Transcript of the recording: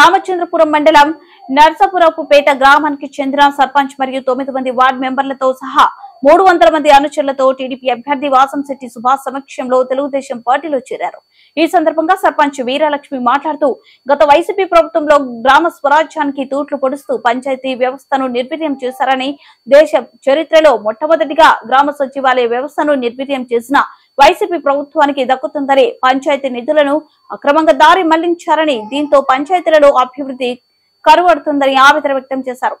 రామచంద్రపురం మండలం నర్సాపురపుపేట గ్రామానికి చెందిన సర్పంచ్ మరియు 9 మంది వార్డు మెంబర్లతో సహా 300 మంది అనుచరులతో టీడీపీ అభ్యర్థి వాసంశెట్టి సుభాష్ సమక్షంలో తెలుగుదేశం పార్టీలో చేరారు। ఈ సందర్భంగా సర్పంచ్ వీరలక్ష్మి మాట్లాడుతూ గత వైసీపీ ప్రభుత్వంలో గ్రామ స్వరాజ్యానికి తూట్లు పొడుస్తూ పంచాయతీ వ్యవస్థను నిర్వీర్యం చేశారని, దేశ చరిత్రలో మొట్టమొదటిగా గ్రామ సచివాలయ వ్యవస్థను నిర్వీర్యం చేసిన వైసీపీ ప్రభుత్వానికి దక్కుతుందని, పంచాయతీ నిధులను అక్రమంగా దారి మళ్లించారని, దీంతో పంచాయతీలలో అభివృద్ధి కరువడుతుందని ఆవేదన వ్యక్తం చేశారు।